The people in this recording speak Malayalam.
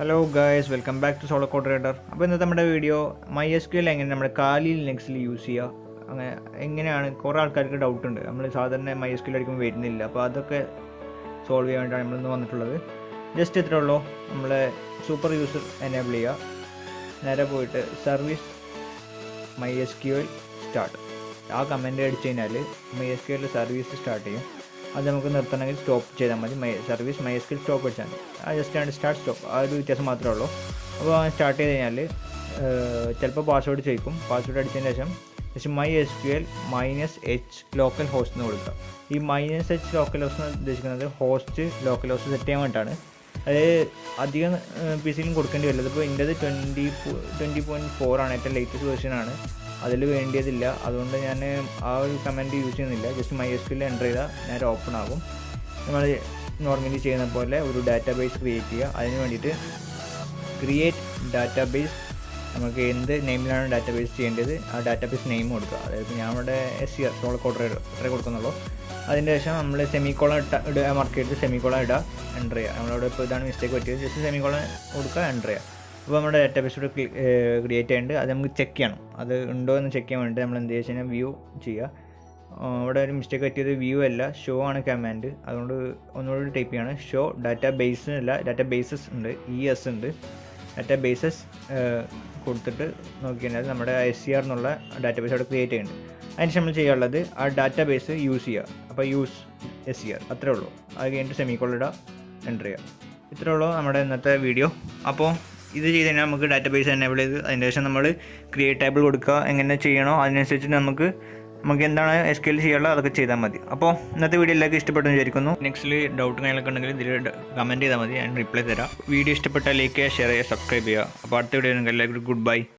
Hello guys, welcome back to solocoderider. അപ്പോൾ ഇന്നത്തെ നമ്മുടെ വീഡിയോ MySQL എങ്ങനെ നമ്മുടെ കാലി ലിനക്സിൽ യൂസ് ചെയ്യുക, അങ്ങനെ എങ്ങനെയാണ് കുറേ ആൾക്കാർക്ക് ഡൗട്ട് ഉണ്ട്. നമ്മൾ സാധാരണ MySQL അടിക്കുമ്പോൾ വരുന്നില്ല, അപ്പോൾ അതൊക്കെ സോൾവ് ചെയ്യാൻ വേണ്ടിയാണ് നമ്മളിന്ന് വന്നിട്ടുള്ളത്. ജസ്റ്റ് ഇത്രേ ഉള്ളൂ. നമ്മൾ സൂപ്പർ യൂസർ എനേബിൾ ചെയ്യുക, നേരെ പോയിട്ട് സർവീസ് MySQL സ്റ്റാർട്ട് ആ കമൻറ്റ് അടിച്ചു കഴിഞ്ഞാൽ MySQL സർവീസ് സ്റ്റാർട്ട് ചെയ്യും. അത് നമുക്ക് നിർത്തണമെങ്കിൽ സ്റ്റോപ്പ് ചെയ്താൽ മതി. സർവീസ് MySQL സ്റ്റോപ്പ് അടിച്ചാൽ മതി. ആ ജസ്റ്റ് ആണ് സ്റ്റാർട്ട് സ്റ്റോപ്പ്, ആ ഒരു വ്യത്യാസം മാത്രമേ ഉള്ളൂ. അപ്പോൾ സ്റ്റാർട്ട് ചെയ്ത് കഴിഞ്ഞാൽ ചിലപ്പോൾ പാസ്വേഡ് ചോദിക്കും. പാസ്വേഡ് അടിച്ചതിന് ശേഷം MySQL -h ലോക്കൽ ഹോസ്റ്റ് എന്ന് കൊടുക്കുക. ഈ -h ലോക്കൽ ഹോസ്റ്റ് എന്ന് ഉദ്ദേശിക്കുന്നത് ഹോസ്റ്റ് ലോക്കൽ ഹോസ്റ്റ് സെറ്റ് ചെയ്യാൻ വേണ്ടിയിട്ടാണ്. അത് അധികം പി സിയിലും കൊടുക്കേണ്ടി വരില്ല. ഇപ്പോൾ ഇതിൻ്റെത് 20.4 ആണ്, ഏറ്റവും ലേറ്റസ്റ്റ് വേർഷനാണ്. അതിൽ വേണ്ടിയതില്ല, അതുകൊണ്ട് ഞാൻ ആ ഒരു കമൻറ്റ് യൂസ് ചെയ്യുന്നില്ല. ജസ്റ്റ് MySQL എൻ്റർ ചെയ്താൽ നേരെ ഓപ്പൺ ആകും. നമ്മൾ നോർമലി ചെയ്യുന്ന പോലെ ഒരു ഡാറ്റാബേസ് ക്രിയേറ്റ് ചെയ്യുക. അതിന് വേണ്ടിയിട്ട് ക്രിയേറ്റ് ഡാറ്റാബേസ്, നമുക്ക് എന്ത് നെയിമിലാണ് ഡാറ്റാബേസ് ചെയ്യേണ്ടത് ആ ഡാറ്റാബേസ് നെയിം കൊടുക്കുക. അതായത് ഞാൻ ഇവിടെ SCR solocoderider അത്രേ കൊടുക്കുന്നുള്ളൂ. അതിൻ്റെ ശേഷം നമ്മൾ സെമിക്കോളൻ മാർക്ക് ചെയ്ത് സെമിക്കോളൻ ഇടുക, എൻ്റർ ചെയ്യുക. നമ്മളവിടെ ഇപ്പോൾ ഇതാണ് മിസ്റ്റേക്ക് പറ്റിയത്, ജസ്റ്റ് സെമിക്കോളൻ കൊടുക്കുക, എൻ്റർ ചെയ്യുക. അപ്പോൾ നമ്മുടെ ഡാറ്റാബേസ് ഇവിടെ ക്രിയേറ്റ് ചെയ്യുന്നുണ്ട്. അത് നമുക്ക് ചെക്ക് ചെയ്യണം, അത് ഉണ്ടോ എന്ന് ചെക്ക് ചെയ്യാൻ വേണ്ടിയിട്ട് നമ്മൾ എന്ത് ചെയ്യുക കഴിഞ്ഞാൽ വ്യൂ ചെയ്യുക. ഇവിടെ ഒരു മിസ്റ്റേക്ക് പറ്റിയത് വ്യൂ അല്ല, ഷോ ആണ് കമാൻഡ്. അതുകൊണ്ട് ഒന്നുകൂടി ടൈപ്പ് ചെയ്യാണ്. ഷോ ഡാറ്റാബേസ് അല്ല, ഡാറ്റാബേസസ് ഉണ്ട്, ES ഉണ്ട്. ഡാറ്റാബേസസ് കൊടുത്തിട്ട് നോക്കി കഴിഞ്ഞാൽ നമ്മുടെ SCR എന്നുള്ള ഡാറ്റാബേസ് അവിടെ ക്രിയേറ്റ് ചെയ്യുന്നുണ്ട്. അതിന് നമ്മൾ ചെയ്യാനുള്ളത് ആ ഡാറ്റാബേസ് യൂസ് ചെയ്യുക. അപ്പോൾ യൂസ് SCR അത്രേ ഉള്ളൂ. അത് കഴിഞ്ഞിട്ട് സെമിക്കോളൻ ഇടുക, എൻ്റർ ചെയ്യുക. ഇത്രേ ഉള്ളൂ നമ്മുടെ ഇന്നത്തെ വീഡിയോ. അപ്പോൾ ഇത് ചെയ്ത് കഴിഞ്ഞാൽ നമുക്ക് ഡാറ്റാബേസ് എനേബിൾ ചെയ്ത് അതിന് ശേഷം നമ്മൾ ക്രിയേറ്റ് ടേബിൾ കൊടുക്കുക. എങ്ങനെ ചെയ്യണോ അതിനനുസരിച്ച് നമുക്ക് എന്താണ് SQL ചെയ്യാനുള്ളത് അതൊക്കെ ചെയ്താൽ മതി. അപ്പോൾ ഇന്നത്തെ വീഡിയോ എല്ലാവർക്കും ഇഷ്ടപ്പെട്ടെന്ന് വിചാരിക്കുന്നു. നെക്സ്റ്റിൽ ഡൗട്ടും കാര്യങ്ങളൊക്കെ ഉണ്ടെങ്കിൽ ഇതിൽ കമൻറ്റ് ചെയ്താൽ മതി, ഞാൻ റിപ്ലൈ തരാം. വീഡിയോ ഇഷ്ടപ്പെട്ടാൽ ലൈക്ക് ചെയ്യുക, ഷെയർ ചെയ്യുക, സബ്സ്ക്രൈബ് ചെയ്യുക. അപ്പോൾ അടുത്ത വീഡിയോ എല്ലാവർക്കും ഗുഡ് ബൈ.